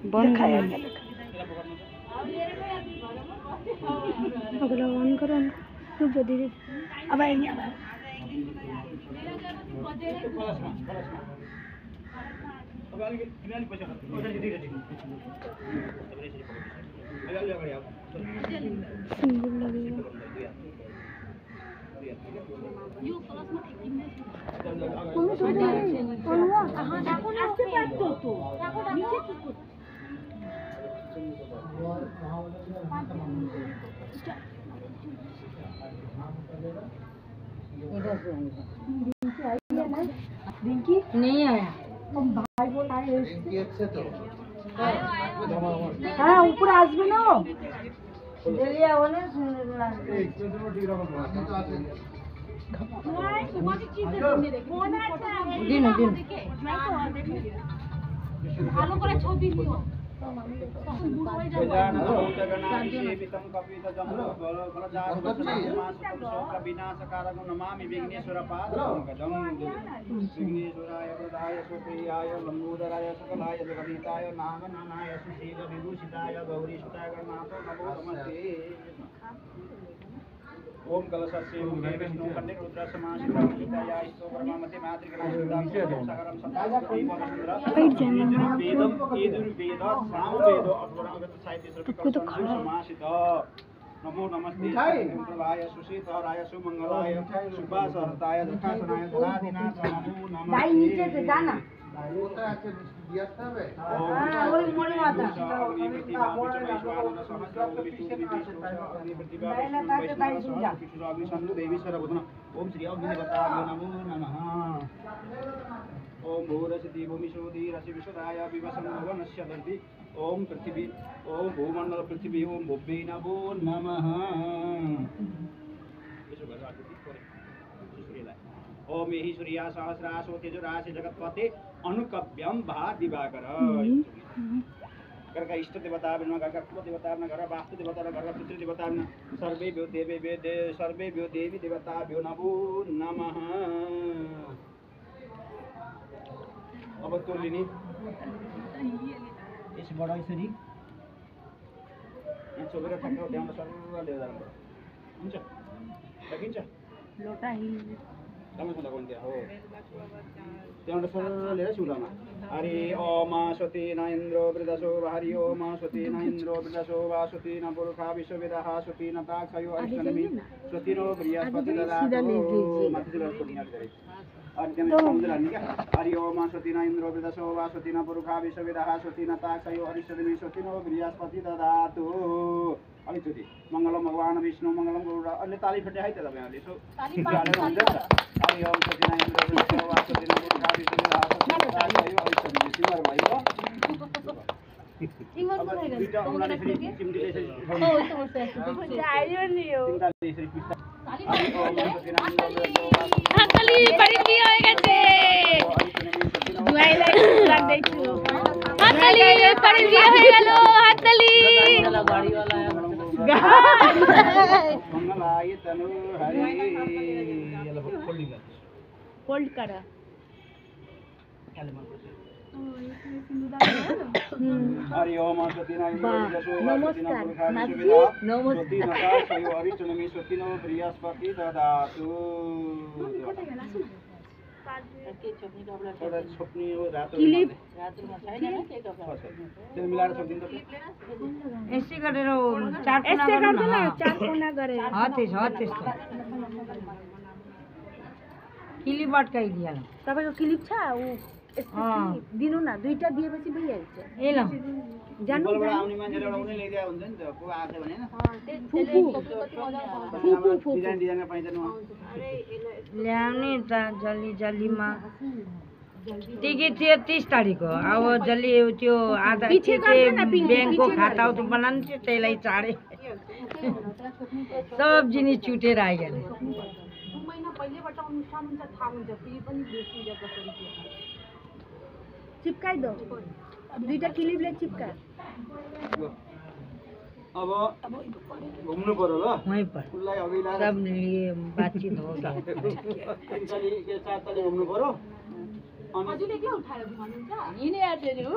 बंद है अगला ऑन करो रुक जा धीरे अब आएंगे अब सिंगल लगेगा नहीं आया भाई बोल आए हाँ ऊपर आसबे ना जल्दी आओ ना दिन ভালো করে ছবি নিও नमामि विघ्नेश्वरपादपङ्कजं विघ्नेश्वराय वरदाय सुप्रियाय लम्बोदराय सकलाय जगदीताय नागनानाय सुशील विभूषिताय गौरीसुताय गणनाथो नमो नमस्ते ओम कलशस्य मुखे विष्णु कन्ने रुद्र समासिता विद्याया ईश्वर ब्रह्ममते मातृगणाय सागरं संतापति वेदं यजुर्वेद सामवेद अथर्ववेद साहित्य समासित नमो नमस्ते इंद्राय सुशीतराय सुमंगलाय शुभासहृताय दुःखासनाय धनाधिनाथ नमो नमः भाई नीचे से जाना उतर आके दिया सब है हां वही मोड़ी माता प्रतिभा देवी सर्वगुण ओम श्री अग्निदेवताय नमो नमः ओम भूरसति भूमिशोधि रसि विशदाय विवसं भवनस्य दर्ति ओम पृथ्वी ओम भूमंडल पृथ्वी ओम भुवे नमो नमः ओम यही सूर्या सहस्रासो तेजराशि जगत्पते अनुकव्यम भा दिवाकर घर का इष्ट देवता बिना घर का कुल देवता बिना घर वास्तु देवता घर का पितृ देवता बिना सर्वे भ्यो देवी देवता भ्यो नमो नमः अब तो लिनी इस बड़ा इसरी ये छोबेर ठक्का ध्यान सरल ले जानु हुन्छ सकिन्छ लोटा हि तपाईँ सुन्दा कोन हो त्यहाँबाट सरल लिएर सुलामा हरि ओम स्वती न इन्द्रो वृदसो हरि ओम स्वती न इन्द्रो वृदसो वासुती न पुरुषा विश्ववेदः स्वती न ताक्षयो अरिष्टनमि स्वती नो बृहस्पति ददातु मातृगण को निहाल करे हरि ओम स्वती न इन्द्रो वृदसो वासुती न पुरुषा विश्ववेदः स्वती न ताक्षयो अरिष्टनमि स्वती नो बृहस्पति ददातु अलिकति मंगलम भगवान विष्णु मंगलम गुरु अन्य ताली फटे है त तपाईहरुले सो ताली पालेर हुन्छ हरि ओम स्वती न इन्द्रो वृदसो वासुती न पुरुषा विश्ववेदः स्वती न ताक्षयो अरिष्टनमि सिमर भयो सिमर दुईटा उनाले फेरि चिम्टीले यसरी हो त्यो आयो नि हो तिनटाले यसरी पिस्ता हरि ओम स्वती न इन्द्रो वृदसो हातली परिधि आएगटे दुआइलाई लाग्दै छु हातली परिधि आइगलो हातली गाडी वाला मंगलाय तनु हरि फोल्ड कर हरि ओम स्वती न इन्द्रो वृदसो वासुती न पुरुषा विश्ववेदः अरिष्टनमि स्वती नो बृहस्पति ददातु यस्तै गरेर चार कोना गरेर क्लिप अट्काइदिया तपाईको क्लिप छ उ दिनु न दुईटा दिएपछि भइहाल्छ ए ल जानु आउने मान्छेले एउटा उनी ल्याइदिया हुन्छ नि त को आछ भने हैन फुफु डिजाइन पाइन्छ न ल्याउने त जल्दीमा टिकट थियो 30 तारिख हो अब जल्दी त्यो आधा बैंकको खाता त बनाउनु थियो त्यसलाई चाडे सब जिनिस छुटेर आइगयो महिना पहिलेबाट अनुष्ठान हुन्छ थाहा हुन्छ फेरि पनि बेसिन्छ कसरी के चिपकाइ दो दुईटा क्लिपले चिपका अब घुम्नु पर्यो ल वही पर कुल्लाई अघिला सब लिए बातचीत होगा तिनचाली के चारताले घुम्नु पर्यो अनि हजुरले के उठायो भन्नुहुन्छ यिनै आछे नि हो